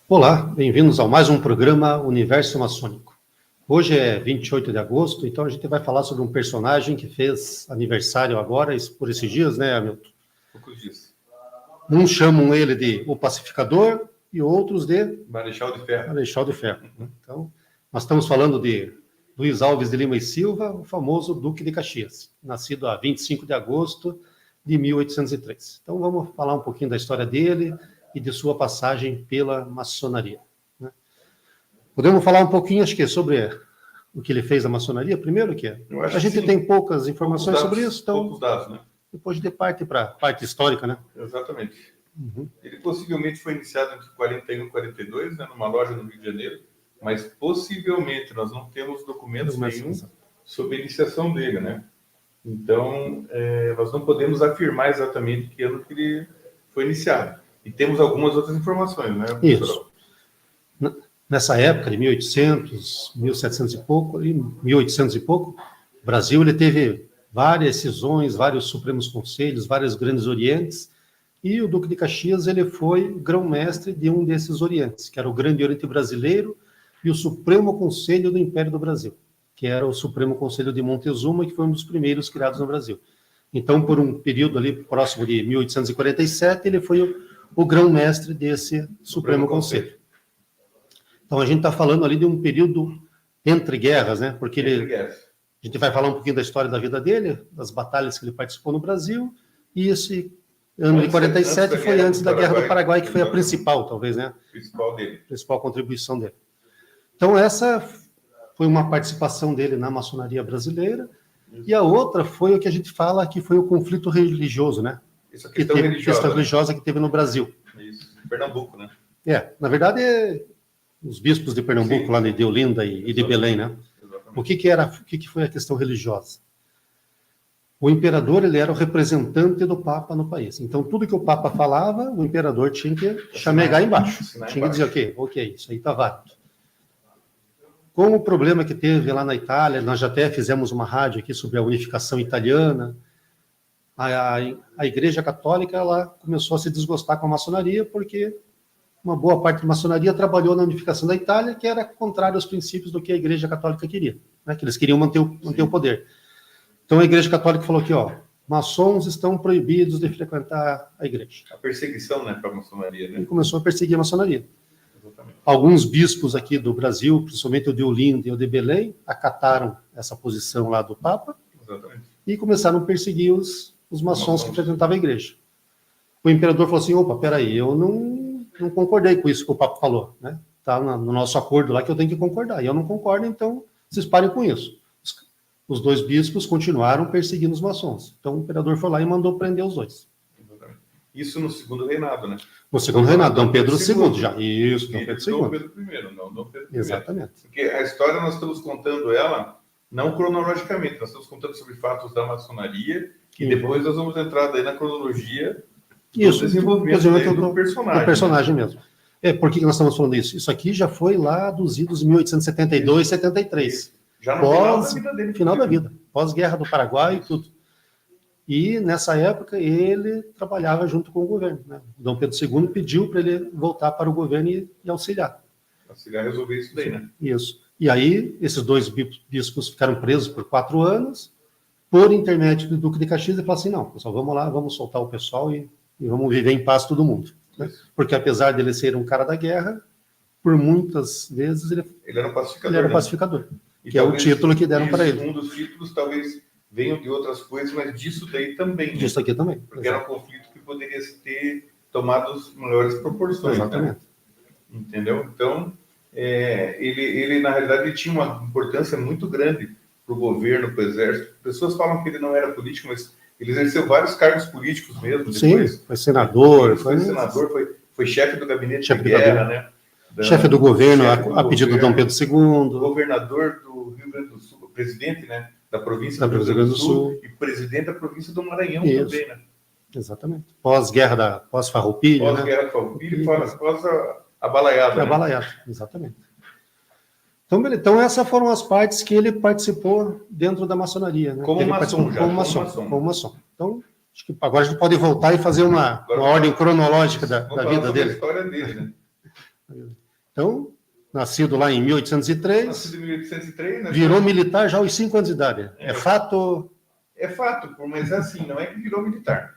Olá, bem-vindos a mais um programa Universo Maçônico. Hoje é 28 de agosto, então a gente vai falar sobre um personagem que fez aniversário agora, por esses dias, né, Hamilton? Poucos dias. Uns chamam ele de o Pacificador e outros de Marechal de Ferro. Marechal de Ferro. Então, nós estamos falando de Luiz Alves de Lima e Silva, o famoso Duque de Caxias, nascido a 25 de agosto de 1803. Então, vamos falar um pouquinho da história dele e de sua passagem pela maçonaria. Né? Podemos falar um pouquinho, acho que, sobre o que ele fez na maçonaria, primeiro, que a gente tem poucas informações sobre isso, então poucos dados, né? Depois de parte para a parte histórica, né? Exatamente. Ele possivelmente foi iniciado entre 41 e 42, né, numa loja no Rio de Janeiro, mas possivelmente nós não temos documentos nenhum sobre a iniciação dele, né? Então, nós não podemos afirmar exatamente que ano que ele foi iniciado. E temos algumas outras informações, né? Isso. Nessa época, de 1800, 1700 e pouco, 1800 e pouco, o Brasil ele teve várias cisões, vários supremos conselhos, vários grandes orientes, e o Duque de Caxias ele foi grão-mestre de um desses orientes, que era o Grande Oriente Brasileiro e o Supremo Conselho do Império do Brasil, que era o Supremo Conselho de Montezuma, que foi um dos primeiros criados no Brasil. Então, por um período ali próximo de 1847, ele foi o grão-mestre desse Supremo Conselho. Então, a gente está falando ali de um período entre guerras, né? Porque a gente vai falar um pouquinho da história da vida dele, das batalhas que ele participou no Brasil, e esse ano de 47 foi antes da Guerra do Paraguai, que foi a principal, talvez, né? Principal contribuição dele. Então, essa foi uma participação dele na maçonaria brasileira, e a outra foi o que a gente fala que foi o conflito religioso, né? Essa questão religiosa que teve no Brasil. Isso, em Pernambuco, né? Na verdade, os bispos de Pernambuco, lá de Olinda e de Belém, né? O que foi a questão religiosa? O imperador ele era o representante do Papa no país. Então, tudo que o Papa falava, o imperador tinha que chamegar embaixo. Tinha que dizer, ok, isso aí está válido. Com o problema que teve lá na Itália, nós já até fizemos uma rádio aqui sobre a unificação italiana, a Igreja Católica ela começou a se desgostar com a maçonaria, porque uma boa parte da maçonaria trabalhou na unificação da Itália, que era contrário aos princípios do que a Igreja Católica queria, né? Que eles queriam manter o poder. Então a Igreja Católica falou aqui, maçons estão proibidos de frequentar a igreja. A perseguição, né, para a maçonaria, né? E começou a perseguir a maçonaria. Exatamente. Alguns bispos aqui do Brasil, principalmente o de Olinda e o de Belém, acataram essa posição lá do Papa. Exatamente. E começaram a perseguir os maçons que frequentavam a igreja. O imperador falou assim, opa, peraí, eu não concordei com isso que o Papa falou, né? Tá no nosso acordo lá que eu tenho que concordar. E eu não concordo, então vocês parem com isso. Os dois bispos continuaram perseguindo os maçons. Então o imperador foi lá e mandou prender os dois. Isso no segundo reinado, né? No segundo reinado, Dom Pedro II já. Isso, Dom Pedro II. Dom Pedro I, não Dom Pedro I. Exatamente. Porque a história nós estamos contando ela não cronologicamente, nós estamos contando sobre fatos da maçonaria e depois nós vamos entrar daí na cronologia do desenvolvimento do personagem. Do personagem mesmo. Por que nós estamos falando isso? Isso aqui já foi lá dos idos de 1872, 73. Já no final da vida. Pós-guerra do Paraguai e tudo. E, nessa época, ele trabalhava junto com o governo. Né? O Dom Pedro II pediu para ele voltar para o governo e auxiliar. Auxiliar resolver isso daí, né? Isso. E aí, esses dois bispos ficaram presos por 4 anos, por intermédio do Duque de Caxias, e falaram assim, não, pessoal, vamos lá, vamos soltar o pessoal e vamos viver em paz todo mundo. Né? Porque, apesar dele ser um cara da guerra, por muitas vezes ele era um pacificador. Ele era um pacificador, que é o título que deram para ele. Um dos títulos, talvez, venham de outras coisas, mas disso daí também. Né? Disso aqui também. Porque era um conflito que poderia ter tomado as maiores proporções. Exatamente. Né? Entendeu? Então, ele, na realidade, ele tinha uma importância muito grande para o governo, para o exército. Pessoas falam que ele não era político, mas ele exerceu vários cargos políticos mesmo. Depois. Sim, foi senador. Foi chefe do gabinete de guerra, né? Chefe do governo, a pedido do Dom Pedro II. Governador do Rio Grande do Sul, presidente, né? Da província do Rio Grande do Sul e presidente da província do Maranhão também, né? Exatamente. Pós-Farroupilha, Pós-guerra do Farroupilha e pós a balaiada. A balaiada, exatamente. Então, essas foram as partes que ele participou dentro da maçonaria. Né? Como maçom. Então, acho que agora a gente pode voltar e fazer uma ordem cronológica da vida dele. A história dele, né? Então, nascido lá em 1803, Nascido em 1803, né? Virou militar já aos 5 anos de idade. É fato? É fato, mas assim, não é que virou militar.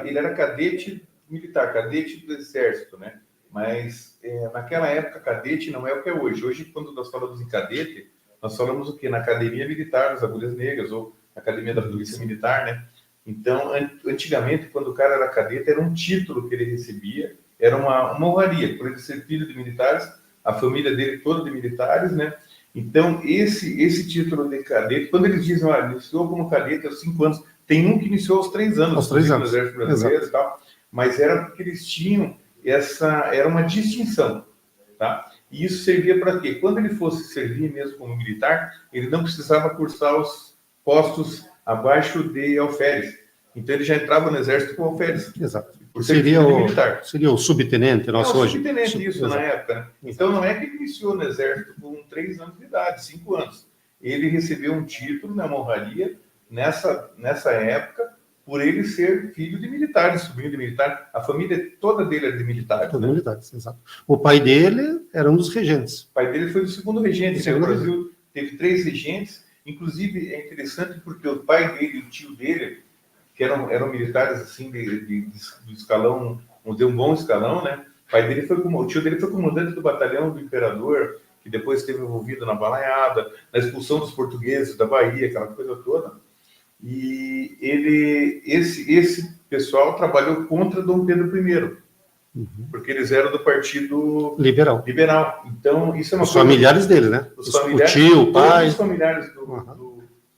Ele era cadete militar, cadete do exército, né? Mas naquela época, cadete não é o que é hoje. Hoje, quando nós falamos em cadete, nós falamos o quê? Na Academia Militar das Agulhas Negras, ou na Academia da Polícia Militar, né? Então, antigamente, quando o cara era cadete, era um título que ele recebia, era uma honraria, por ele ser filho de militares, a família dele toda de militares, né? Então, esse título de cadete, quando eles dizem, olha, iniciou como cadete aos 5 anos, tem um que iniciou aos 3 anos, aos 3 anos. No Exército Brasileiro e tal, mas era porque eles tinham era uma distinção, tá? E isso servia para quê? Quando ele fosse servir mesmo como militar, ele não precisava cursar os postos abaixo de alferes. Então, ele já entrava no Exército com alferes. Exato. Seria o subtenente nosso hoje. Subtenente, isso, na época. Né? Então, não é que ele iniciou no Exército com 3 anos de idade, 5 anos. Ele recebeu um título, uma honraria, nessa época, por ele ser filho de militares, sobrinho de militar. A família toda dele era de militares. Toda militares, exato. O pai dele era um dos regentes. O pai dele foi do 2º regente. O Brasil teve 3 regentes. Inclusive, é interessante porque o pai dele e o tio dele, que eram militares assim do escalão, de um bom escalão, né? O tio dele foi comandante do batalhão do Imperador, que depois esteve envolvido na balaiada, na expulsão dos portugueses da Bahia, aquela coisa toda. E esse pessoal trabalhou contra Dom Pedro I, porque eles eram do Partido Liberal. Então, isso é uma Os familiares dele, né? O tio, o pai. Os familiares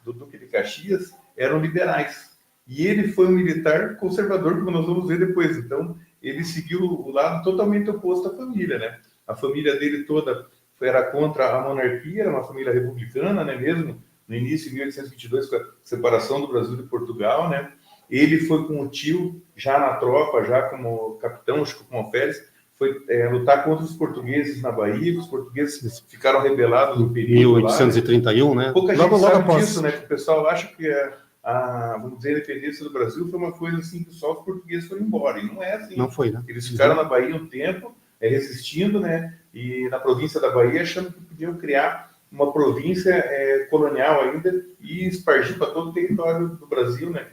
do Duque de Caxias eram liberais. E ele foi um militar conservador, como nós vamos ver depois. Então, ele seguiu o lado totalmente oposto à família, né? A família dele toda era contra a monarquia, era uma família republicana, né? Mesmo no início de 1822, com a separação do Brasil de Portugal, né? Ele foi com o tio, já na tropa, já como capitão, acho que com alferes, foi lutar contra os portugueses na Bahia. Os portugueses ficaram rebelados no período 1831, lá, né? Pouca gente sabe disso, né? Que o pessoal acha que vamos dizer, a independência do Brasil foi uma coisa assim que só os portugueses foram embora, e não é assim. Não foi, né? Eles ficaram na Bahia um tempo, resistindo, né? E na província da Bahia, achando que podiam criar uma província colonial ainda e espargir para todo o território do Brasil, né?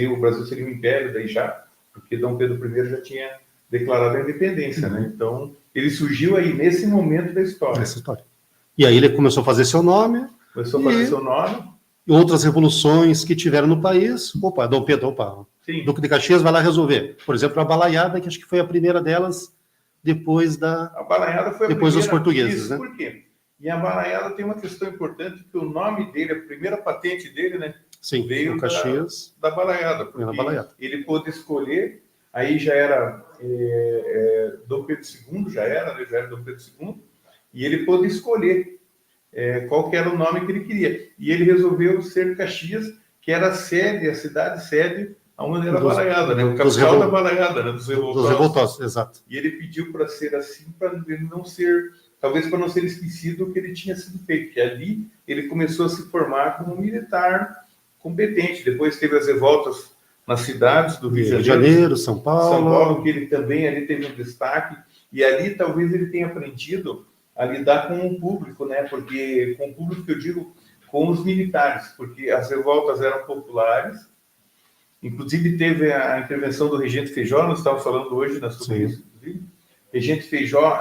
O Brasil seria um império daí já, porque Dom Pedro I já tinha declarado a independência, né? Então, ele surgiu aí nesse momento da história. Nessa história. E aí ele começou a fazer seu nome. E outras revoluções que tiveram no país. Dom Pedro, Sim. Duque de Caxias vai lá resolver. Por exemplo, a balaiada, que acho que foi a primeira delas depois A balaiada foi depois dos portugueses, né? Por quê? E a balaiada tem uma questão importante, que o nome dele, a primeira patente dele, né? Sim, veio Caxias, da balaiada. Porque ele pôde escolher, aí já era Dom Pedro II, já era Dom Pedro II, e ele pôde escolher qual que era o nome que ele queria. E ele resolveu ser Caxias, que era a cidade sede, onde era a balaiada, né? O capital da balaiada, né? Dos revoltosos, exato. E ele pediu para ser assim, para ele não ser, talvez para não ser esquecido o que ele tinha sido feito, que ali ele começou a se formar como militar competente. Depois teve as revoltas nas cidades do Rio de Janeiro, São Paulo, que ele também ali teve um destaque, e ali talvez ele tenha aprendido a lidar com o público, né? Porque com o público que eu digo, com os militares, porque as revoltas eram populares. Inclusive teve a intervenção do Regente Feijó, nós estávamos falando hoje sobre isso. Regente Feijó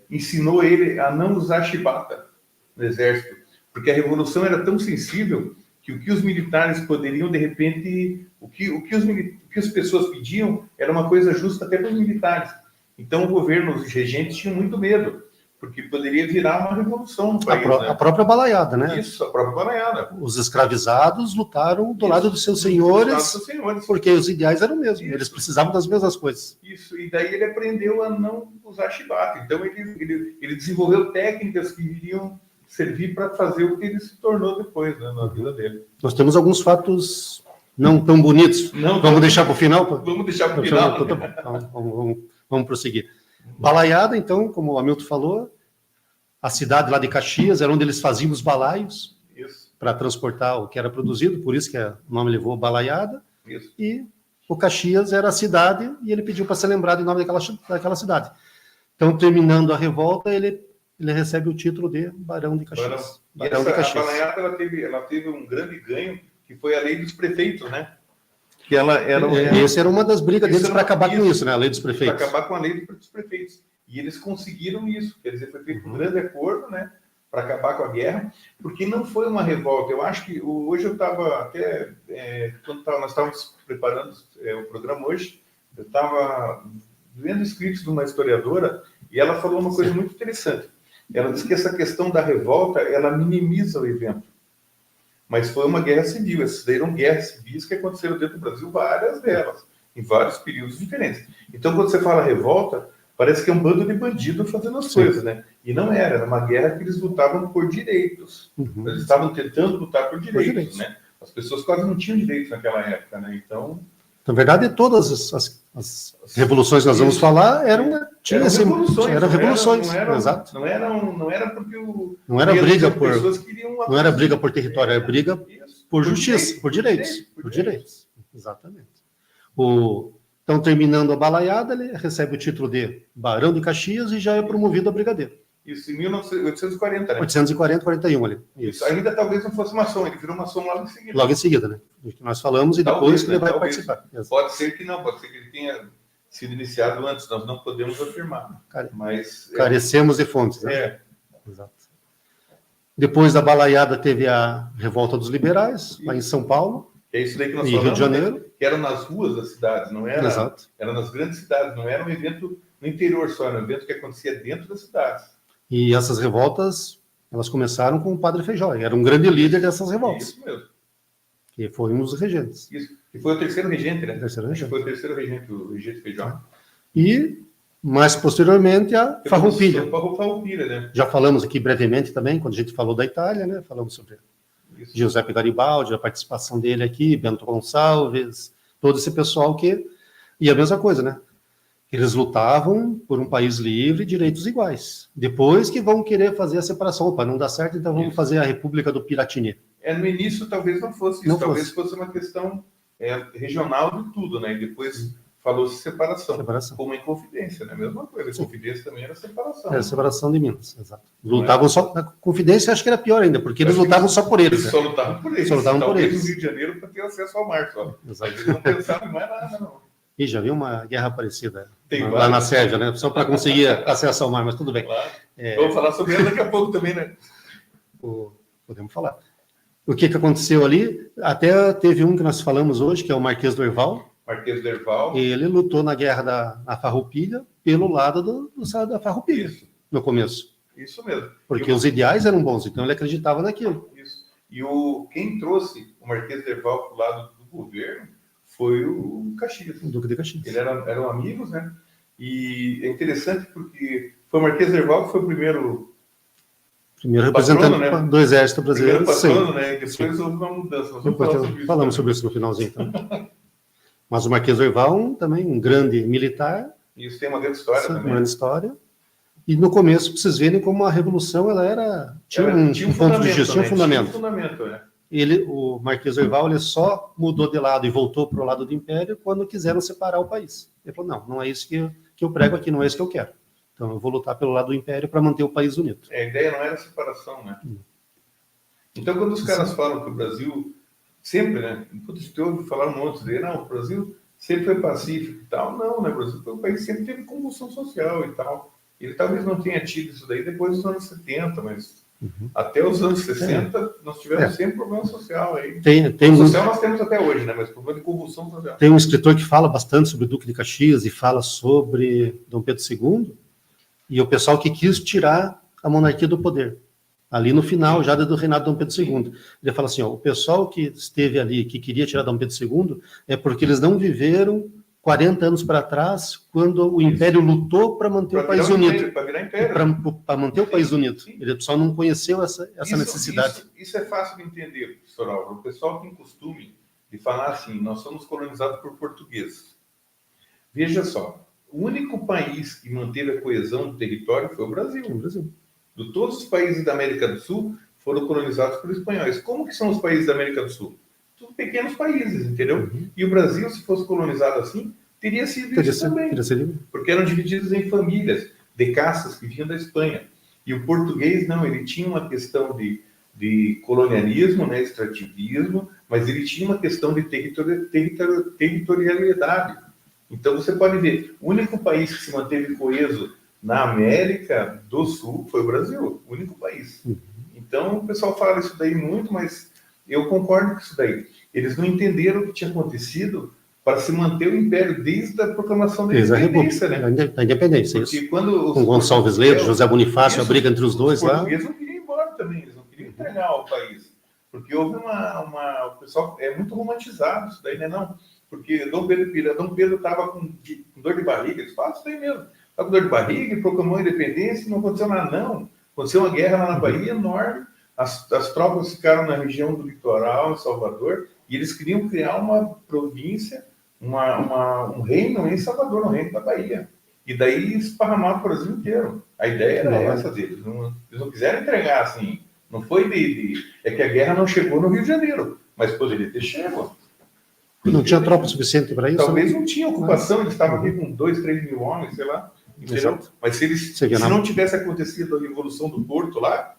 ensinou ele a não usar chibata no exército, porque a revolução era tão sensível que o que os militares poderiam, de repente, o que as pessoas pediam era uma coisa justa até para os militares. Então o governo, os regentes tinham muito medo, porque poderia virar uma revolução no país. A própria balaiada, né? Isso, a própria balaiada. Os escravizados lutaram do lado dos seus senhores, porque os ideais eram os mesmos, eles precisavam das mesmas coisas. Isso, e daí ele aprendeu a não usar chibata. Então ele desenvolveu técnicas que iriam servir para fazer o que ele se tornou depois, né, na vida dele. Nós temos alguns fatos não tão bonitos. Vamos deixar para o final? Vamos deixar para o final. Então, vamos prosseguir. Balaiada, então, como o Hamilton falou, a cidade lá de Caxias era onde eles faziam os balaios para transportar o que era produzido, por isso que o nome levou Balaiada. Isso. E o Caxias era a cidade e ele pediu para ser lembrado em nome daquela cidade. Então, terminando a revolta, ele recebe o título de Barão de Caxias. Barão de Caxias. A Balaiada, ela teve um grande ganho, que foi a lei dos prefeitos, né? Que essa era uma das brigas deles para acabar com isso, né? A lei dos prefeitos. Para acabar com a lei dos prefeitos. E eles conseguiram isso, quer dizer, foi feito um grande acordo, né? Para acabar com a guerra, porque não foi uma revolta. Eu acho que hoje eu estava até, quando nós estávamos preparando o programa hoje, eu estava vendo escritos de uma historiadora e ela falou uma coisa muito interessante. Ela disse que essa questão da revolta, ela minimiza o evento. Mas foi uma guerra civil. Essas daí eram guerras civis que aconteceram dentro do Brasil, várias delas, em vários períodos diferentes. Então, quando você fala revolta, parece que é um bando de bandidos fazendo as coisas, né? E não era uma guerra que eles lutavam por direitos. Eles estavam tentando lutar por direitos, né? As pessoas quase não tinham direitos naquela época, né? Então, na verdade, todas as revoluções que nós vamos falar eram revoluções. Exato. Não era porque não era briga por pessoas queriam não era briga por território, era briga por justiça, por direitos. Exatamente. Então, terminando a balaiada, ele recebe o título de Barão de Caxias e já é promovido a brigadeiro. Isso, em 1840, né? 840, 41 ali. Isso. Ainda talvez não fosse maçom, ele virou maçom logo em seguida. Logo em seguida, né? Do que nós falamos e depois que ele vai participar. Pode ser que não, pode ser que ele tenha sido iniciado antes, nós não podemos afirmar. Mas carecemos de fontes, né? Exato. Depois da balaiada teve a Revolta dos Liberais, lá em São Paulo. É isso daí que nós falamos, Rio de Janeiro. Que eram nas ruas das cidades, não era? Exato. Era nas grandes cidades, não era um evento no interior só, era um evento que acontecia dentro das cidades. E essas revoltas, elas começaram com o Padre Feijó, era um grande líder dessas revoltas. Isso mesmo. Que foi um dos regentes. Isso. E foi o terceiro regente, né? Foi o terceiro regente, o regente Feijó. E, mais posteriormente, a Farroupilha. Farroupilha, né? Já falamos aqui brevemente também, quando a gente falou da Itália, né? Falamos sobre Giuseppe Garibaldi, a participação dele aqui, Bento Gonçalves, todo esse pessoal que... E a mesma coisa, né? Eles lutavam por um país livre, direitos iguais. Depois que vão querer fazer a separação. Opa, não dá certo, então vamos fazer a República do Piratini. No início talvez não fosse isso, talvez fosse uma questão regional de tudo, né? E depois falou-se separação, como em Confidência, né? A mesma coisa, Confidência também era separação. Era separação de Minas, exato. Lutavam só, na Confidência acho que era pior ainda, porque eles lutavam só por eles. Eles só lutavam por eles. Talvez no Rio de Janeiro para ter acesso ao mar só. Eles não pensavam em mais nada, não. E já viu uma guerra parecida lá na Sérvia, né? Só para conseguir acesso ao mar, mas tudo bem. Claro. Vamos falar sobre ela daqui a pouco também, né? Podemos falar. O que aconteceu ali? Até teve um que nós falamos hoje, que é o Marquês do Herval. Marquês do Herval. Ele lutou na guerra da Farroupilha pelo lado da Farroupilha, no começo. Isso mesmo. Porque os ideais eram bons, então ele acreditava naquilo. Isso. E quem trouxe o Marquês do Herval para o lado do governo foi o Caxias. O Duque de Caxias. Eles eram amigos, né? E é interessante porque foi o Marquês do Herval que foi o primeiro representante do Exército Brasileiro. Primeiro patrono, né? E depois houve uma mudança. Falamos sobre isso no finalzinho também. Mas o Marquês do Herval, também um grande militar. Isso tem uma grande história também. Uma grande história. E no começo, para vocês verem como a Revolução tinha um ponto de gestão, tinha um fundamento. Tinha um fundamento, né? O Marquês do Herval, ele só mudou de lado e voltou para o lado do Império quando quiseram separar o país. Ele falou, não é isso que eu prego aqui, não é isso que eu quero. Então, eu vou lutar pelo lado do Império para manter o país unido. A ideia não era a separação, né? Então, quando os caras falam que o Brasil sempre, né? Você ouve falar um monte de o Brasil sempre foi pacífico e tal. Não, né? O Brasil foi um país que sempre teve convulsão social e tal. Ele talvez não tenha tido isso daí depois dos anos 70, mas até os anos 60 nós tivemos sempre problema social aí. Social nós temos até hoje, né? Mas problema de convulsão social. Tem um escritor que fala bastante sobre o Duque de Caxias e fala sobre Dom Pedro II e o pessoal que quis tirar a monarquia do poder. Ali no final, já do reinado de Dom Pedro II. Ele fala assim, o pessoal que esteve ali, que queria tirar Dom Pedro II, é porque eles não viveram 40 anos para trás, quando o Império lutou para manter o país unido. Para manter o país unido. Ele só não conheceu essa necessidade. Isso é fácil de entender, professor Álvaro. O pessoal tem costume de falar assim, nós somos colonizados por portugueses. Veja só, o único país que manteve a coesão do território foi o Brasil. De todos os países da América do Sul foram colonizados por espanhóis. Como que são os países da América do Sul? Tudo pequenos países, entendeu? E o Brasil, se fosse colonizado assim, teria sido isso também. Porque eram divididos em famílias. de caças que vinham da Espanha. E o português, não, ele tinha uma questão de colonialismo, né, extrativismo, mas ele tinha uma questão de territorialidade. Então, você pode ver, o único país que se manteve coeso na América do Sul foi o Brasil, o único país. Então, o pessoal fala isso daí muito, mas eu concordo com isso daí. Eles não entenderam o que tinha acontecido para se manter o Império desde a proclamação da independência, né? Da independência, porque isso. quando com Gonçalves Ledo, José Bonifácio, a briga entre os dois lá. Os portugueses não queriam ir embora também, eles não queriam entregar o país. Porque houve o pessoal é muito romantizado isso daí, né? Não, porque Dom Pedro estava com dor de barriga, eles falam isso daí mesmo. Estava com dor de barriga, proclamou a independência e não aconteceu nada, não. Aconteceu uma guerra lá na Bahia enorme, as tropas ficaram na região do litoral, em Salvador, e eles queriam criar uma província, um reino em Salvador, um reino da Bahia. E daí esparramar o Brasil inteiro. A ideia era essa deles. Eles não quiseram entregar assim. Não foi É que a guerra não chegou no Rio de Janeiro, mas poderia ter chegado. Não tinha tropa suficiente para isso? Talvez não tinha ocupação, eles estavam aqui com 2, 3 mil homens, sei lá. Entendeu? Mas se não tivesse acontecido a Revolução do Porto lá,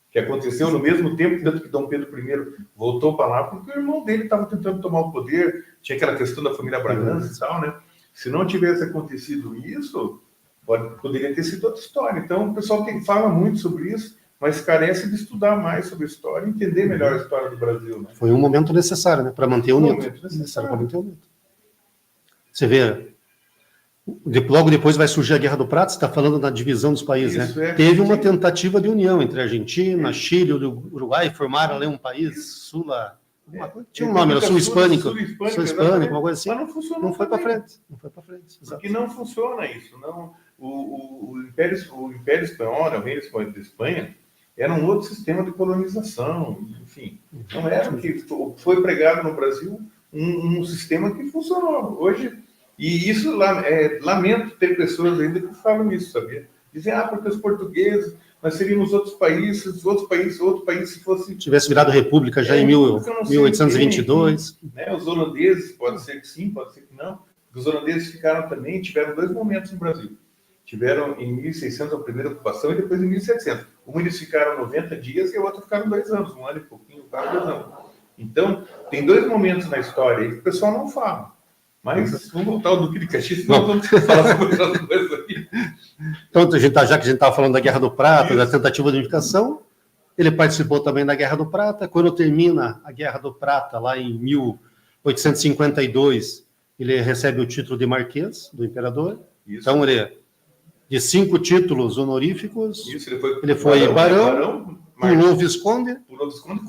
que aconteceu no mesmo tempo, tanto que Dom Pedro I voltou para lá, porque o irmão dele estava tentando tomar o poder, tinha aquela questão da família Bragança e tal, né? Se não tivesse acontecido isso, poderia ter sido outra história. Então, o pessoal fala muito sobre isso, mas carece de estudar mais sobre a história, entender melhor a história do Brasil. Né? Foi um momento necessário, né? Para manter unido. Você vê, logo depois vai surgir a Guerra do Prata, você está falando da divisão dos países, isso, né? Teve uma tentativa de união entre a Argentina, Chile e Uruguai, formaram ali um país tinha um nome, era sul-hispânico, uma coisa assim. Mas não funcionou. Não foi para frente. Não foi para frente. Porque não funciona isso. Não. O Império Espanhol, o Reino Espanhol da Espanha, era um outro sistema de colonização, enfim. Não era o que foi pregado no Brasil, um sistema que funcionou. Hoje, e isso, lamento ter pessoas ainda que falam isso, sabia? Dizem, porque os portugueses, nós seríamos outro país se fosse... Tivesse virado república já em 1822. Né? Os holandeses, pode ser que sim, pode ser que não. Os holandeses tiveram 2 momentos no Brasil. Tiveram em 1600 a primeira ocupação e depois em 1700. Uma eles ficaram 90 dias e a outra ficaram 2 anos, 1 ano e pouquinho, 2 anos. Então, tem 2 momentos na história aí que o pessoal não fala. Mas vamos voltar ao Duque de Caxias, não vamos falar sobre outras coisas aqui. Então, já que a gente estava falando da Guerra do Prata, da tentativa de unificação, ele participou também da Guerra do Prata. Quando termina a Guerra do Prata, lá em 1852, ele recebe o título de Marquês do Imperador. Isso. Então, de 5 títulos honoríficos, ele foi barão, pulou Visconde,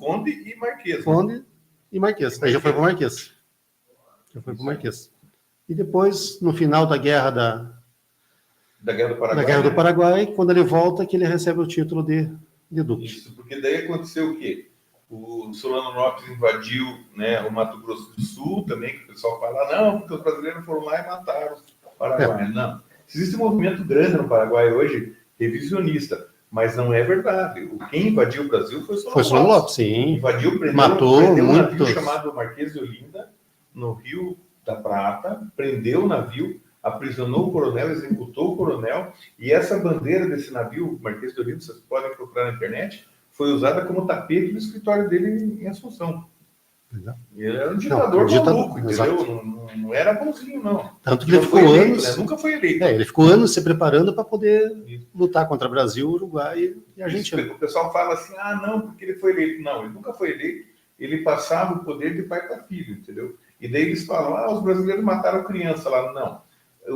Conde e Marquês. Conde e Marquês. Aí já foi para o Marquês. E depois, no final da Guerra do Paraguai, quando ele volta, que ele recebe o título de Duque. Isso, porque daí aconteceu o quê? O Solano Lopes invadiu, né, o Mato Grosso do Sul também, que o pessoal fala, não, porque os brasileiros foram lá e mataram os paraguaios. Não. Existe um movimento grande no Paraguai hoje, revisionista, mas não é verdade. Quem invadiu o Brasil foi o Solano Lopes. Sim. Prendeu um navio chamado Marquês de Olinda, no Rio da Prata, prendeu o navio, aprisionou o coronel, executou o coronel, e essa bandeira desse navio, Marquês de Olinda, vocês podem procurar na internet, foi usada como tapete no escritório dele em Assunção. Ele era um ditador maluco, entendeu? Não era bonzinho, não. Tanto que ele ficou anos... Né? Nunca foi eleito. Ele ficou anos se preparando para poder lutar contra Brasil, Uruguai e Argentina. O pessoal fala assim, não, porque ele foi eleito. Não, ele nunca foi eleito. Ele passava o poder de pai para filho, entendeu? E daí eles falam, os brasileiros mataram criança lá. Não.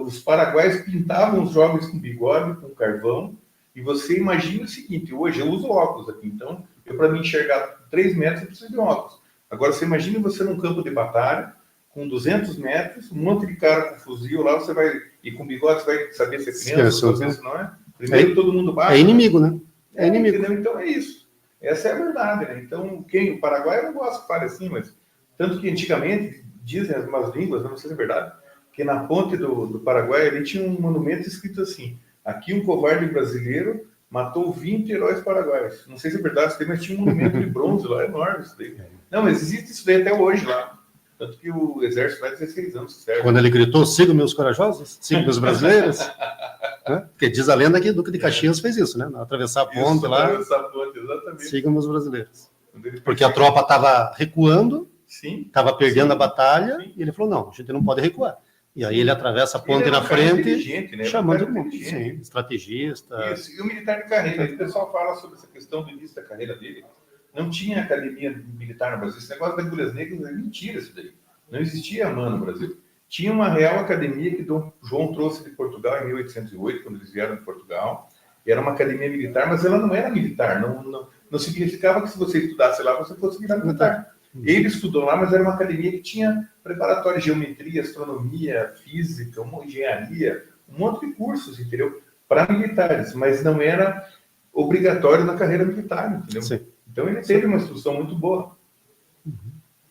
Os paraguaios pintavam os jovens com bigode, com carvão, e você imagina o seguinte, hoje eu uso óculos aqui, então, para me enxergar 3 metros, eu preciso de óculos. Agora, você imagina você num campo de batalha, com 200 metros, um monte de cara com fuzil lá, você vai, e com bigode, você vai saber se é criança, se não é. Primeiro todo mundo bate. É inimigo, né? É inimigo. Entendeu? Então é isso. Essa é a verdade, né? Então, o Paraguai, eu não gosto que fale assim, mas tanto que antigamente, dizem as línguas, não sei se é verdade, que na ponte do Paraguai, ali tinha um monumento escrito assim, aqui um covarde brasileiro matou 20 heróis paraguaios. Não sei se é verdade, mas tinha um monumento de bronze lá, enorme isso daí. Não, mas existe isso daí até hoje lá. Tanto que o exército vai 16 anos, certo? Quando ele gritou, siga meus corajosos, siga meus brasileiros. Né? Porque diz a lenda que o Duque de Caxias fez isso, né? Atravessar a ponte Isso, lá. atravessar a ponte, exatamente. Sigam os brasileiros. Porque a tropa estava recuando, estava perdendo a batalha, e ele falou, não, a gente não pode recuar. E aí ele atravessa a ponte na frente, né? chamando todo mundo. Sim, estrategista. Isso, e o militar de carreira. O pessoal fala sobre essa questão do início da carreira dele. Não tinha academia militar no Brasil. Esse negócio das agulhas negras é mentira isso daí. Não existia AMAN no Brasil. Tinha uma real academia que Dom João trouxe de Portugal em 1808, quando eles vieram de Portugal. Era uma academia militar, mas ela não era militar. Não significava que se você estudasse lá, você fosse virar militar. Ele estudou lá, mas era uma academia que tinha preparatório de geometria, astronomia, física, engenharia, um monte de cursos, entendeu? Para militares, mas não era obrigatório na carreira militar, entendeu? Sim. Então ele teve uma instrução muito boa.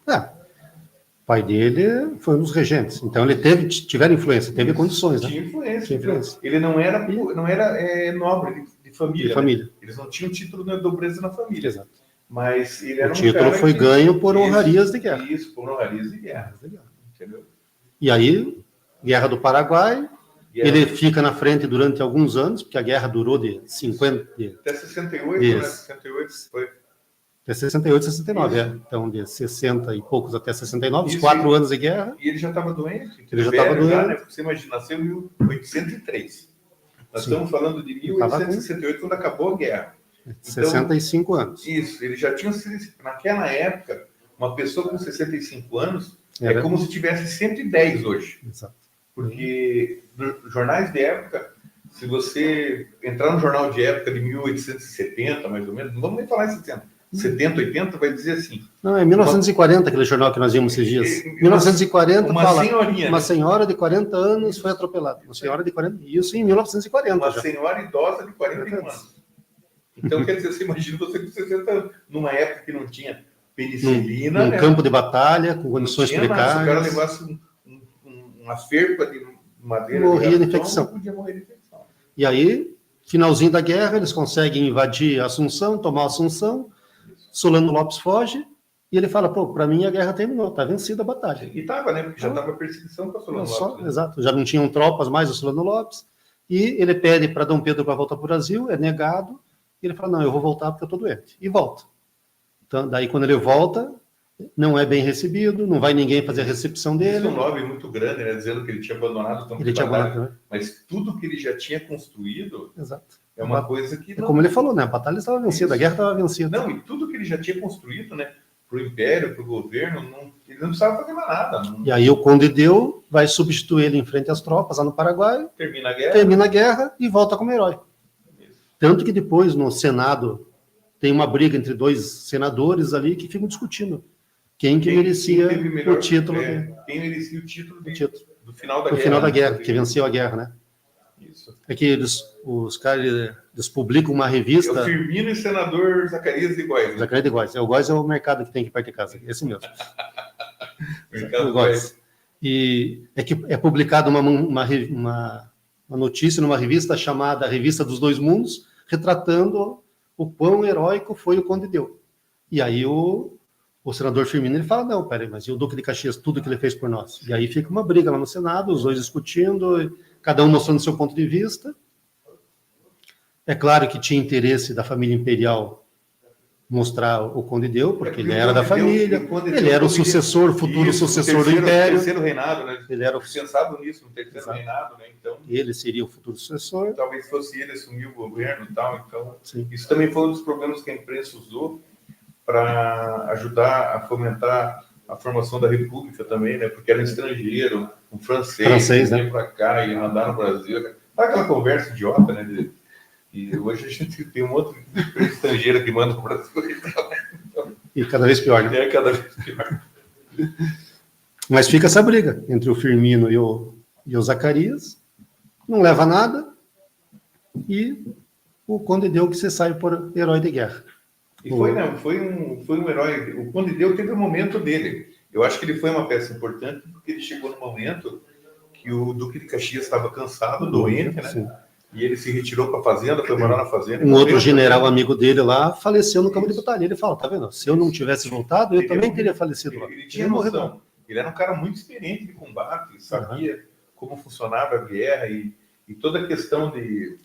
O pai dele foi um dos regentes, então ele tiveram influência, teve condições, né? Tinha influência. Ele não era nobre de família. Né? Eles não tinham título de nobreza na família. Exato. Mas ele era o título foi ganho por honrarias de guerra. Isso, por honrarias de guerra. Entendeu? E aí, Guerra do Paraguai, ele fica na frente durante alguns anos, porque a guerra durou de 50... Até 68, né? 68 foi... Até 68, 69, então de 60 e poucos até 69, os 4 anos de guerra. E ele já estava doente. Ele já estava doente. Né? Você imagina, nasceu em 1803. Nós estamos falando de 1868, quando acabou a guerra. 65 anos. Isso, ele já tinha sido... Naquela época, uma pessoa com 65 anos é como se tivesse 110 hoje. Exato. Porque nos jornais de época, se você entrar no jornal de época de 1870, mais ou menos, não vamos nem falar em 70, 80, vai dizer assim... Não, é 1940, aquele jornal que nós vimos esses dias. 1940 fala, senhorinha, uma senhora de 40 anos foi atropelada. Uma senhora de 40, isso em 1940. Uma senhora idosa de 41 anos. Então, quer dizer, você imagina você com 60 anos, numa época que não tinha penicilina... Num campo de batalha, com condições precárias... Se o cara levasse uma ferpa de madeira... Morria de infecção. Podia morrer de infecção. E aí, finalzinho da guerra, eles conseguem invadir Assunção, tomar Assunção, Solano Lopes foge, e ele fala, para mim a guerra terminou, está vencida a batalha. E estava, né? Porque já estava perseguição com a Solano Lopes. Né? Exato, já não tinham tropas mais do Solano Lopes, e ele pede para Dom Pedro para voltar para o Brasil, é negado, e ele fala, não, eu vou voltar porque eu estou doente. E volta. Então, daí quando ele volta, não é bem recebido, não vai ninguém fazer a recepção dele. Isso é um nome muito grande, né? Dizendo que ele tinha abandonado o campo de batalha. Né? Mas tudo que ele já tinha construído... Exato. É uma coisa que... Como ele falou, né? A batalha estava vencida, a guerra estava vencida. Não, e tudo que ele já tinha construído, né? Para o Império, para o governo, ele não precisava fazer mais nada. E aí o Conde Deu vai substituir ele em frente às tropas lá no Paraguai. Termina a guerra e volta como herói. Isso. Tanto que depois, no Senado, tem uma briga entre 2 senadores ali que ficam discutindo quem merecia o título. Quem merecia o título do final da guerra. Do final da guerra, que venceu a guerra, né? Isso. É que os caras publicam uma revista... É o Firmino e senador Zacarias de Góes. Né? Zacarias de Góes. O Góes é o mercado que tem aqui perto de casa. Esse mesmo. Mercado Góes. E é que é publicada uma notícia numa revista chamada Revista dos Dois Mundos, retratando o quão heróico foi o Conde Deu. E aí o senador Firmino ele fala, não, peraí, mas e o Duque de Caxias, tudo que ele fez por nós? E aí fica uma briga lá no Senado, os dois discutindo... Cada um mostrando seu ponto de vista. É claro que tinha interesse da família imperial mostrar o Conde Deu, porque ele era da família, ele era o sucessor, futuro sucessor do Império. O terceiro reinado, né? Ele era pensado nisso, no terceiro reinado, né? Então, ele seria o futuro sucessor. Talvez fosse ele assumir o governo e tal. Então, isso também foi um dos problemas que a imprensa usou para ajudar a fomentar a formação da República também, né? Porque era um estrangeiro, um francês né? Ia para cá e ia andar no Brasil. Sabe aquela conversa idiota, né? E hoje a gente tem um outro estrangeiro que manda no Brasil. E cada vez pior, né? É, cada vez pior. Mas fica essa briga entre o Firmino e o Zacarias. Não leva a nada. E o Conde Deu que você sai por herói de guerra. E foi um herói. O Conde Deu teve o momento dele. Eu acho que ele foi uma peça importante porque ele chegou no momento que o Duque de Caxias estava cansado, doente, né? Sim. E ele se retirou para a fazenda, foi morar na fazenda. Um outro general amigo dele lá faleceu no campo de batalha. Ele fala, tá vendo? Se eu não tivesse voltado, eu também teria falecido lá. Ele tinha noção. Ele era um cara muito experiente de combate, sabia como funcionava a guerra e E toda a questão ele,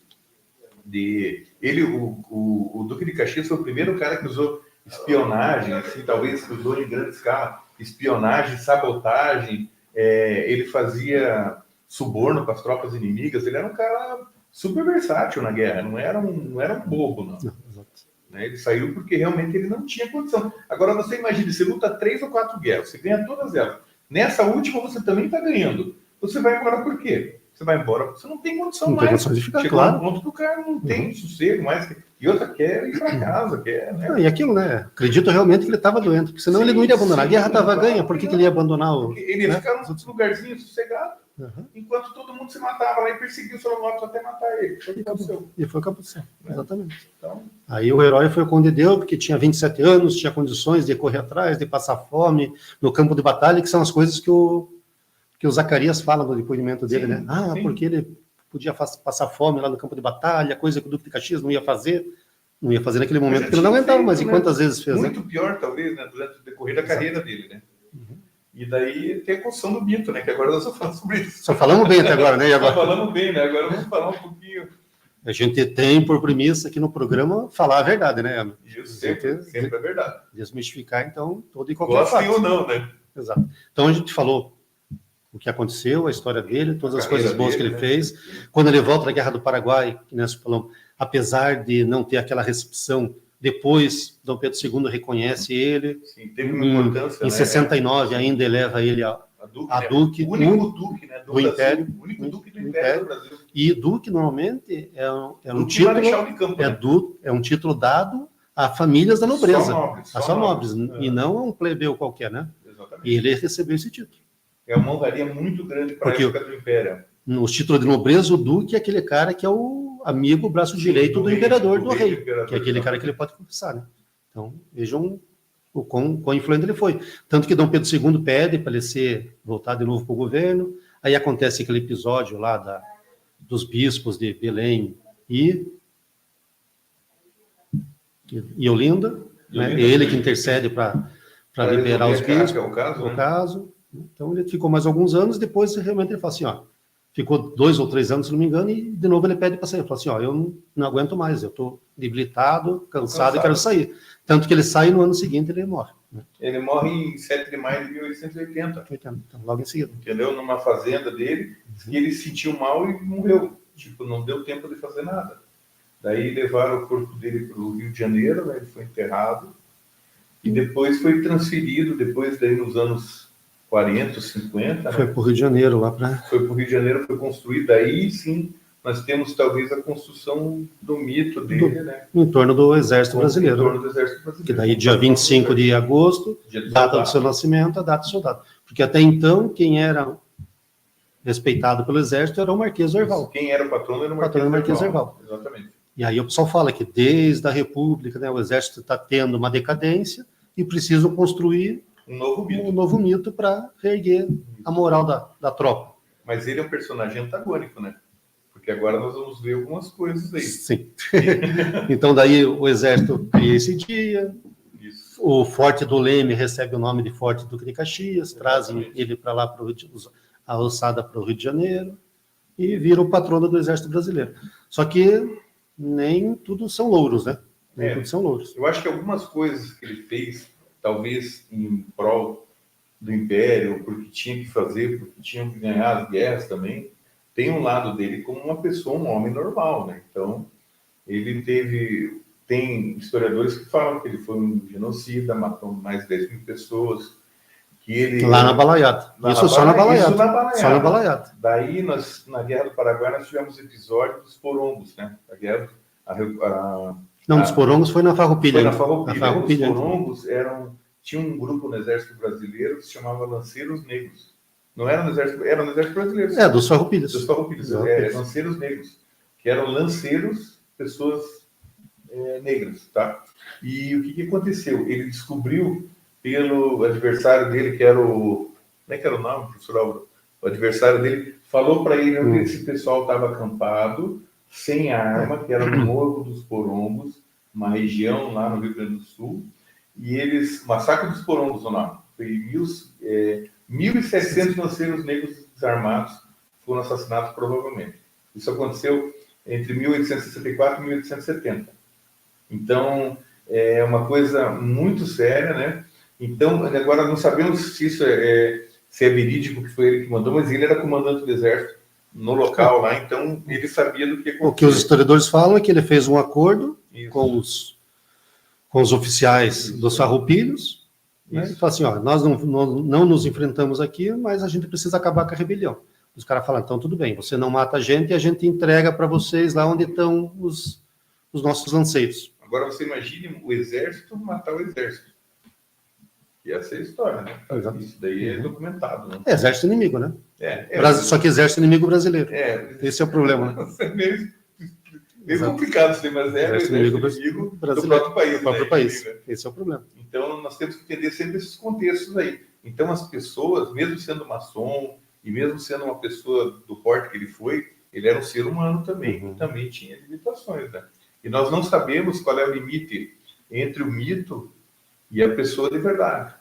o Duque de Caxias foi o primeiro cara que usou espionagem, assim, talvez que usou em grande escala, espionagem, sabotagem, ele fazia suborno para as tropas inimigas, ele era um cara super versátil na guerra, não era um bobo, não. Né? Ele saiu porque realmente ele não tinha condição. Agora você imagina, você luta 3 ou 4 guerras, você ganha todas elas. Nessa última você também está ganhando. Você vai embora por quê? Você vai embora porque você não tem condição mais. Não tem condição de ficar, chegou claro. um ponto que o cara não tem sossego mais. E outra quer ir para casa, quer, né? E aquilo, né? Acredito realmente que ele estava doente, porque senão ele não iria abandonar. A guerra estava ganha, por que ele ia abandonar o... Ele ia ficar num lugarzinho sossegado, enquanto todo mundo se matava lá e perseguiu o Solonópolis até matar ele. Foi o que aconteceu. E foi o que aconteceu, exatamente. Então... Aí o herói foi quando deu, porque tinha 27 anos, tinha condições de correr atrás, de passar fome no campo de batalha, que são as coisas que o Zacarias fala no depoimento dele, né? Porque ele podia passar fome lá no campo de batalha, coisa que o Duque de Caxias não ia fazer naquele momento, porque ele não aguentava, mas e quantas vezes fez, muito pior, talvez, né, durante o decorrer da carreira dele, né? E daí tem a construção do mito, né, que agora nós vamos falar sobre isso. Só falamos bem até agora, né? E agora... Só falamos bem, né? Agora vamos falar um pouquinho... A gente tem por premissa aqui no programa falar a verdade, né, Ana? Isso, sempre é verdade. Desmistificar, então, todo e qualquer fato. Gostem ou não, né? Exato. Então a gente falou o que aconteceu, a história dele, todas as coisas boas que ele fez. Quando ele volta da Guerra do Paraguai, que nós falamos, apesar de não ter aquela recepção, depois Dom Pedro II reconhece ele. Sim, teve uma importância, em 69 ainda eleva ele a Duque, o único Duque, né, do Império. O único Duque do Império do Brasil. E Duque, normalmente, é um título... De campo, né? É um título dado a famílias da nobreza. Só nobres. E não a um plebeu qualquer, né? Exatamente. E ele recebeu esse título. É uma honraria muito grande para a época do Império. Nos títulos de nobreza, o Duque é aquele cara que é o amigo, o braço direito do imperador, do rei, que é aquele cara que ele pode confessar, né? Então, vejam o quão influente ele foi. Tanto que Dom Pedro II pede para ele ser voltado de novo para o governo, aí acontece aquele episódio lá dos bispos de Belém e Olinda, né? É ele que intercede para liberar os bispos. O caso. Então, ele ficou mais alguns anos, depois realmente ele fala assim, ficou 2 ou 3 anos, se não me engano, e de novo ele pede para sair. Ele fala assim, eu não aguento mais, eu estou debilitado, cansado e quero sair. Tanto que ele sai no ano seguinte ele morre. Né? Ele morre em 7 de maio de 1880. Então, logo em seguida. Entendeu? Numa fazenda dele, e ele se sentiu mal e morreu. Tipo, não deu tempo de fazer nada. Daí levaram o corpo dele para o Rio de Janeiro, né? Ele foi enterrado, e depois foi transferido, daí nos anos 40, 50. Foi para o Rio de Janeiro, lá para... Foi para o Rio de Janeiro, foi construído. Aí sim, nós temos talvez a construção do mito dele, né? Em torno do Exército Brasileiro. Em torno do Exército Brasileiro. Que daí, dia 25 de agosto, data do seu nascimento, a data do soldado. Porque até então, quem era respeitado pelo Exército era o Marquês do Herval. Quem era o patrono era o Marquês do Herval. Exatamente. E aí o pessoal fala que desde a República, né, o Exército está tendo uma decadência e precisam construir um novo mito para reerguer a moral da tropa. Mas ele é um personagem antagônico, né? Porque agora nós vamos ver algumas coisas aí. Sim. Então daí o Exército cria esse dia, o Forte do Leme recebe o nome de Forte Duque de Caxias, trazem ele para lá, a alçada para o Rio de Janeiro, e vira o patrono do Exército Brasileiro. Só que nem tudo são louros, né? Nem tudo são louros. Eu acho que algumas coisas que ele fez, talvez em prol do Império, porque tinha que fazer, porque tinha que ganhar as guerras também, tem um lado dele como uma pessoa, um homem normal, né? Então, ele tem historiadores que falam que ele foi um genocida, matou mais de 10 mil pessoas, que ele... Lá na Balaiada. Só na Balaiada. Só na Balaiada. Daí, na Guerra do Paraguai, nós tivemos episódio dos porongos, né? Não, dos porongos foi na Farroupilha. Foi na Farroupilha. Os porongos tinha um grupo no Exército Brasileiro que se chamava Lanceiros Negros. Não era no Exército Brasileiro. Dos Farroupilhas. Dos Farroupilhas, Lanceiros Negros, que eram lanceiros, pessoas negras, tá? E o que aconteceu? Ele descobriu pelo adversário dele, que era o... Como é que era o nome, professor Álvaro? O adversário dele falou para ele onde esse pessoal estava acampado, sem arma, que era no Morro dos Porongos, uma região lá no Rio Grande do Sul, e eles... Massacre dos Porongos, o nome. Foi 1.700 lanceiros negros desarmados foram assassinados, provavelmente. Isso aconteceu entre 1864 e 1870. Então, é uma coisa muito séria, né? Então, agora não sabemos se isso se é verídico, que foi ele que mandou, mas ele era comandante do exército no local lá, então ele sabia do que acontecia. O que os historiadores falam é que ele fez um acordo com os oficiais dos farroupilhos, né? E falou assim, ó, nós não nos enfrentamos aqui, mas a gente precisa acabar com a rebelião. Os caras falam, então tudo bem, você não mata a gente e a gente entrega para vocês lá onde estão os nossos lanceiros. Agora você imagine o exército matar o exército. E essa é a história, né? Exato. Isso daí é documentado, né? É exército inimigo, né? Só que exército inimigo brasileiro. Esse é o problema. É meio complicado isso aí, mas é exército inimigo brasileiro. Do próprio país. Do próprio país. Esse é o problema. Então, nós temos que entender sempre esses contextos aí. Então, as pessoas, mesmo sendo maçom, e mesmo sendo uma pessoa do porte que ele foi, ele era um ser humano também, também tinha limitações, né? E nós não sabemos qual é o limite entre o mito e a pessoa de verdade.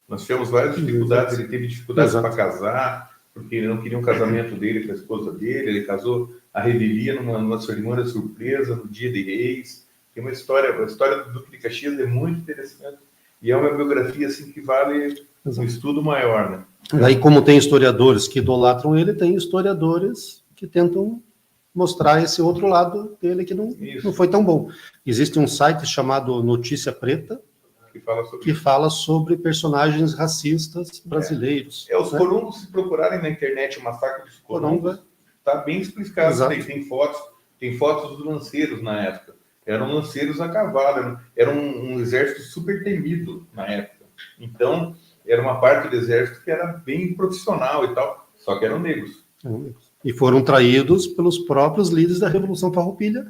Nós tivemos várias dificuldades, ele teve dificuldades para casar, porque ele não queria um casamento dele com a esposa dele, ele casou a revelia numa cerimônia surpresa, no dia de Reis. Tem a história do Duque de Caxias é muito interessante, e é uma biografia assim, que vale um estudo maior, né? Daí, como tem historiadores que idolatram ele, tem historiadores que tentam mostrar esse outro lado dele que não foi tão bom. Existe um site chamado Notícia Preta, que fala sobre personagens racistas brasileiros. Os corumbos, se procurarem na internet o massacre dos corumbos, está bem explicado. Tem fotos dos lanceiros na época. Eram lanceiros a cavalo, era um exército super temido na época. Então, era uma parte do exército que era bem profissional e tal, só que eram negros. E foram traídos pelos próprios líderes da Revolução Farroupilha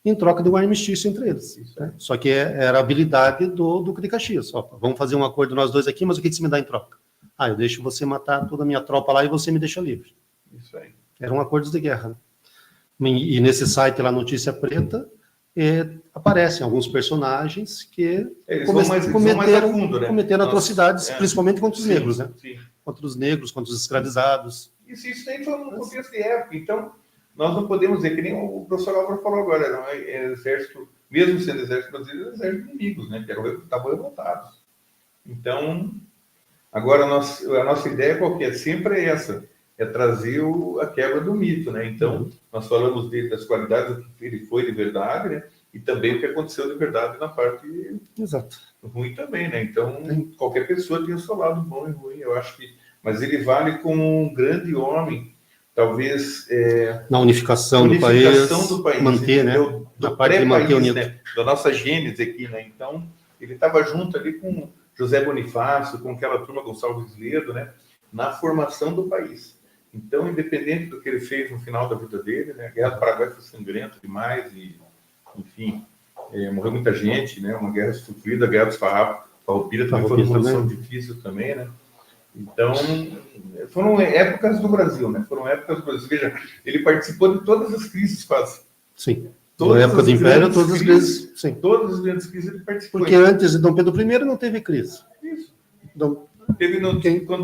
em troca de um armistício entre eles. Né? Só que era a habilidade do Duque de Caxias. Vamos fazer um acordo nós dois aqui, mas o que você me dá em troca? Eu deixo você matar toda a minha tropa lá e você me deixa livre. Isso aí. Eram acordos de guerra. Né? E nesse site lá, Notícia Preta, aparecem alguns personagens que cometeram atrocidades, principalmente contra os negros, né? Sim. Contra os negros, contra os escravizados. Isso aí foi um contexto de época. Então, nós não podemos dizer, que nem o professor Álvaro falou agora, era um exército, mesmo sendo exército brasileiro, era exército inimigos, né? Que estavam revoltados. Então, agora a nossa ideia qual que é? Sempre é essa, é trazer a quebra do mito, né? Então, nós falamos dele, das qualidades do que ele foi de verdade, né? E também o que aconteceu de verdade na parte ruim também, né? Então, qualquer pessoa tem o seu lado bom e ruim, eu acho que... Mas ele vale como um grande homem, talvez... na unificação do país, manter, né? Da parte de manter unido. Né? Da nossa gênese aqui, né? Então, ele estava junto ali com José Bonifácio, com aquela turma Gonçalves Ledo, né? Na formação do país. Então, independente do que ele fez no final da vida dele, né? A Guerra do Paraguai foi sangrenta demais e, enfim, morreu muita gente, né? Uma guerra sofrida, a Guerra dos Farroupilha também foi uma situação difícil também, né? Então, foram épocas do Brasil, né? Foram épocas do Brasil. Veja, ele participou de todas as crises quase. Sim. Na época do Império, todas as crises. Sim. Todas as grandes crises ele participou. Porque antes de Dom Pedro I não teve crise. Isso. Quando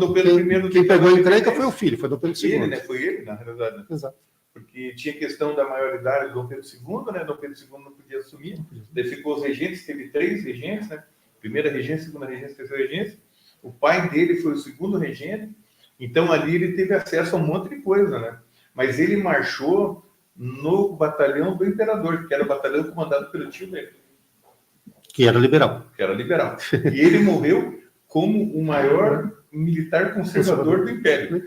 Dom Pedro I... Quem pegou a encrenca foi o filho, foi Dom Pedro II. Ele, né? Foi ele, na realidade. Né? Exato. Porque tinha questão da maioridade do Dom Pedro II, né? Dom Pedro II não podia assumir. Daí ficou os regentes, teve 3 regentes, né? Primeira regência, segunda regência, terceira regência. O pai dele foi o segundo regente, então ali ele teve acesso a um monte de coisa, né? Mas ele marchou no batalhão do imperador, que era o batalhão comandado pelo tio dele. Que era liberal. E ele morreu como o maior militar conservador do Império.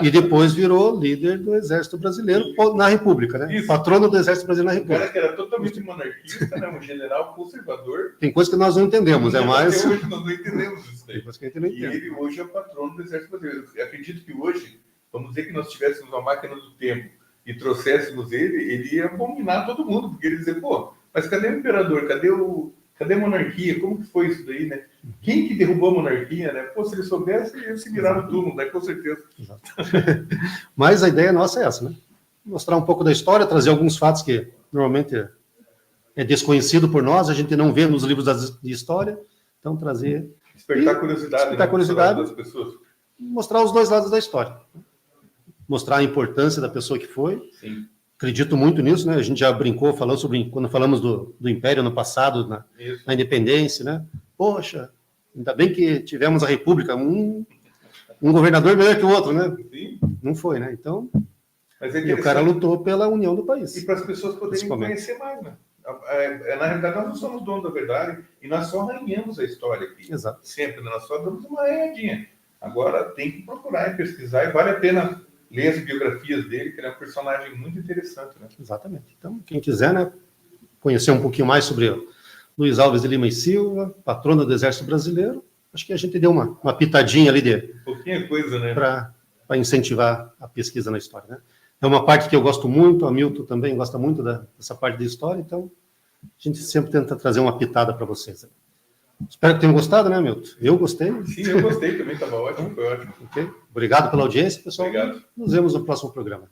E depois virou líder do Exército Brasileiro na República, né? Isso. Patrono do Exército Brasileiro na República. O cara que era totalmente monarquista, né? Um general conservador. Tem coisa que nós não entendemos, mas... Até hoje nós não entendemos isso daí. E ele hoje é o patrono do Exército Brasileiro. Eu acredito que hoje, vamos dizer que nós tivéssemos uma máquina do tempo e trouxéssemos ele ia abominar todo mundo, porque ele ia dizer, mas cadê o imperador? Cadê a monarquia? Como que foi isso daí, né? Quem que derrubou a monarquia, né? Se ele soubesse, ele se virar no túmulo, né? Com certeza. Exato. Mas a ideia nossa é essa, né? Mostrar um pouco da história, trazer alguns fatos que normalmente é desconhecido por nós, a gente não vê nos livros de história, então trazer... Despertar curiosidade das pessoas. Mostrar os dois lados da história. mostrar a importância da pessoa que foi. Sim. Acredito muito nisso, né? A gente já brincou, falou sobre, quando falamos do Império no passado, na independência, né? Poxa, ainda bem que tivemos a República, um governador melhor que o outro, né? Sim. Não foi, né? Então, Mas e o cara lutou pela união do país. E para as pessoas poderem conhecer mais, né? Na realidade, nós não somos donos da verdade e nós só arranhamos a história aqui. Exato. Sempre, nós só damos uma arranhadinha. Agora tem que procurar e pesquisar, e vale a pena ler as biografias dele, que ele é um personagem muito interessante, né? Exatamente. Então, quem quiser, né, conhecer um pouquinho mais sobre o Luiz Alves de Lima e Silva, patrono do Exército Brasileiro, acho que a gente deu uma pitadinha ali pouquinha coisa, né? Para incentivar a pesquisa na história, né? É uma parte que eu gosto muito, a Milton também gosta muito dessa parte da história, então a gente sempre tenta trazer uma pitada para vocês. Espero que tenham gostado, né, Milton? Eu gostei. Sim, eu gostei também, estava ótimo, foi ótimo. Okay. Obrigado pela audiência, pessoal. Obrigado. Nos vemos no próximo programa.